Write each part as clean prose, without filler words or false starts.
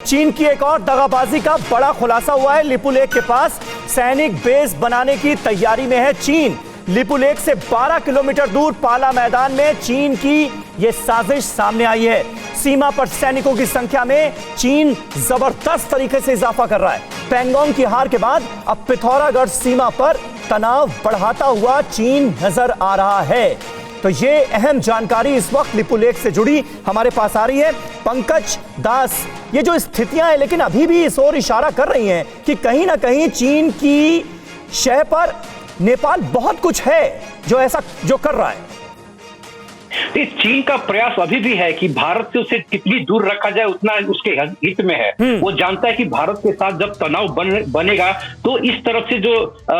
चीन की एक और दगाबाजी का बड़ा खुलासा हुआ है। लिपुलेख के पास सैनिक बेस बनाने की तैयारी में है चीन। लिपुलेख से 12 किलोमीटर दूर पाला मैदान में चीन की यह साजिश सामने आई है। सीमा पर सैनिकों की संख्या में चीन जबरदस्त तरीके से इजाफा कर रहा है। पैंगोंग की हार के बाद अब पिथौरागढ़ सीमा पर तनाव बढ़ाता हुआ चीन नजर आ रहा है। तो ये अहम जानकारी इस वक्त लिपुलेख से जुड़ी हमारे पास आ रही है। पंकज दास, ये जो स्थितियां हैं लेकिन अभी भी इस ओर इशारा कर रही हैं कि कहीं ना कहीं चीन की शह पर नेपाल बहुत कुछ है जो कर रहा है। इस चीन का प्रयास अभी भी है कि भारत से उसे कितनी दूर रखा जाए उतना उसके हित में है। वो जानता है कि भारत के साथ जब तनाव बनेगा तो इस तरफ से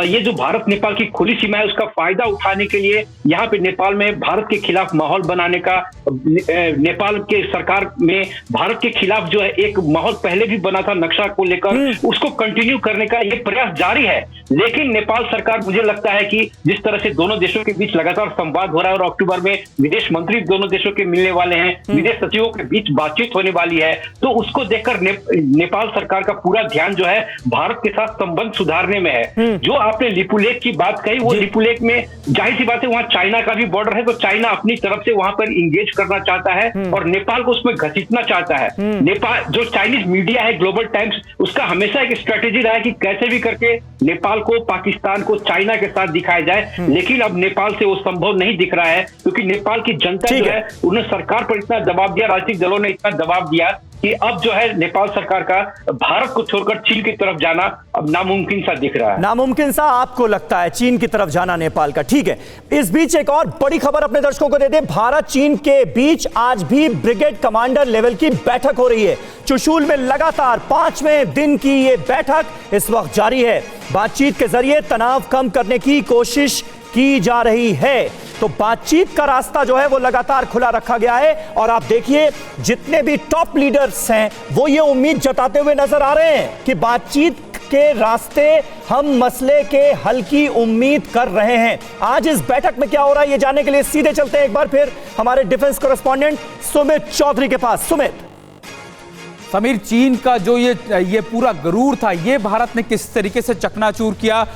ये जो भारत नेपाल की खुली सीमा है उसका फायदा उठाने के लिए यहाँ पे नेपाल में भारत के खिलाफ माहौल बनाने का, नेपाल के सरकार में भारत के खिलाफ जो है एक माहौल पहले भी बना था नक्शा को लेकर, उसको कंटिन्यू करने का ये प्रयास जारी है। लेकिन नेपाल सरकार, मुझे लगता है कि जिस तरह से दोनों देशों के बीच लगातार संवाद हो रहा है और अक्टूबर में विदेश मंत्री दोनों देशों के मिलने वाले हैं, विदेश सचिवों के बीच बातचीत होने वाली है, तो उसको देखकर नेपाल सरकार का पूरा ध्यान जो है भारत के साथ संबंध सुधारने में है। जो आपने लिपुलेख की बात कही, वो लिपुलेख में जाहिर सी बात है वहां चाइना का भी बॉर्डर है, तो चाइना अपनी तरफ से वहां पर इंगेज करना चाहता है और नेपाल को उसमें घसीटना चाहता है। नेपाल, जो चाइनीज मीडिया है ग्लोबल टाइम्स, उसका हमेशा एक स्ट्रेटेजी रहा है कि कैसे भी करके नेपाल को, पाकिस्तान को चाइना के साथ दिखाया जाए। लेकिन अब नेपाल से वो संभव नहीं दिख रहा है क्योंकि नेपाल की जनता जो है उन्हें सरकार पर इतना दबाव दिया, राजनीतिक दलों ने इतना दबाव दिया कि अब जो है नेपाल सरकार का भारत को छोड़कर चीन की तरफ जाना अब नामुमकिन सा दिख रहा है। नामुमकिन सा आपको लगता है चीन की तरफ जाना नेपाल का? ठीक है, इस बीच एक और बड़ी खबर अपने दर्शकों को दे दें। भारत चीन के बीच आज भी ब्रिगेड कमांडर लेवल की बैठक हो रही है। चुशूल में लगातार 5वें दिन की ये बैठक इस वक्त जारी है। बातचीत के जरिए तनाव कम करने की कोशिश की जा रही है। तो बातचीत का रास्ता जो है वो लगातार खुला रखा गया है और आप देखिए जितने भी टॉप लीडर्स हैं वो ये उम्मीद जताते हुए नजर आ रहे हैं कि बातचीत के रास्ते हम मसले के हल की उम्मीद कर रहे हैं। आज इस बैठक में क्या हो रहा है ये जानने के लिए सीधे चलते हैं एक बार फिर हमारे डिफेंस कॉरेस्पॉन्डेंट सुमित चौधरी के पास। सुमित, समीर, चीन का जो ये पूरा गरूर था ये भारत ने किस तरीके से चकनाचूर किया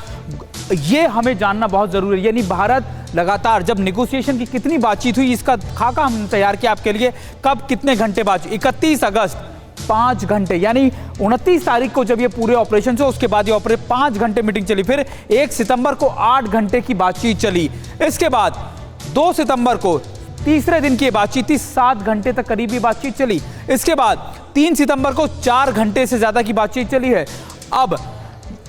ये हमें जानना बहुत जरूरी है। यानी भारत लगातार जब नेगोशिएशन की कितनी बातचीत हुई इसका खाका हमने तैयार किया आपके लिए। कब कितने घंटे बातचीत? 31 अगस्त 5 घंटे, यानी 29 तारीख को जब ये पूरे ऑपरेशन से उसके बाद ये 5 घंटे मीटिंग चली। फिर 1 सितंबर को 8 घंटे की बातचीत चली। इसके बाद 2 सितंबर को तीसरे दिन की बातचीत थी, 7 घंटे तक करीबी बातचीत चली। इसके बाद 3 सितंबर को 4 घंटे से ज्यादा की बातचीत चली है। अब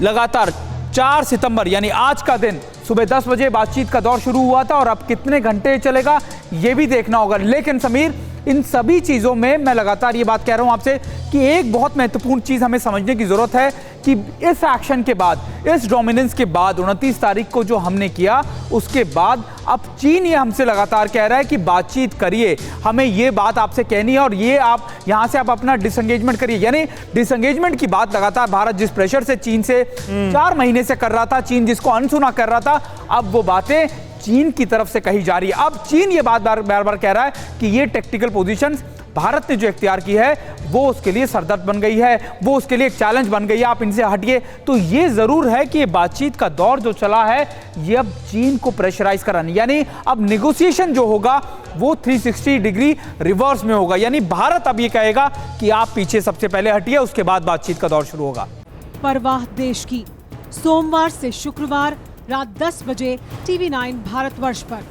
लगातार 4 सितंबर यानी आज का दिन सुबह 10 बजे बातचीत का दौर शुरू हुआ था और अब कितने घंटे चलेगा ये भी देखना होगा। लेकिन समीर, इन सभी चीज़ों में मैं लगातार ये बात कह रहा हूं आपसे कि एक बहुत महत्वपूर्ण चीज़ हमें समझने की ज़रूरत है कि इस एक्शन के बाद, इस डोमिनेंस के बाद 29 तारीख को जो हमने किया उसके बाद अब चीन ये हमसे लगातार कह रहा है कि बातचीत करिए, हमें ये बात आपसे कहनी है और ये आप यहाँ से आप अपना डिसंगेजमेंट करिए। यानी डिसंगेजमेंट की बात लगातार भारत जिस प्रेशर से चीन से 4 महीने से कर रहा था, चीन जिसको अनसुना कर रहा था, अब वो बातें चीन की तरफ से कही जा रही है। अब चीन ये बात बार बार कह रहा है कि ये टेक्टिकल पोजीशंस भारत ने जो इख्तियार की है वो उसके लिए सरदर्द बन गई है, वो उसके लिए एक चैलेंज बन गई है, आप इनसे हटिए। तो ये जरूर है कि ये बातचीत का दौर जो चला है ये अब चीन को प्रेशराइज कराना, यानी अब नेगोशिएशन जो होगा वो 360 डिग्री रिवर्स में होगा। यानी भारत अब ये कहेगा कि आप पीछे सबसे पहले हटिए, उसके बाद बातचीत का दौर शुरू होगा। परवाह देश की, सोमवार से शुक्रवार रात 10 बजे TV9 भारतवर्ष पर।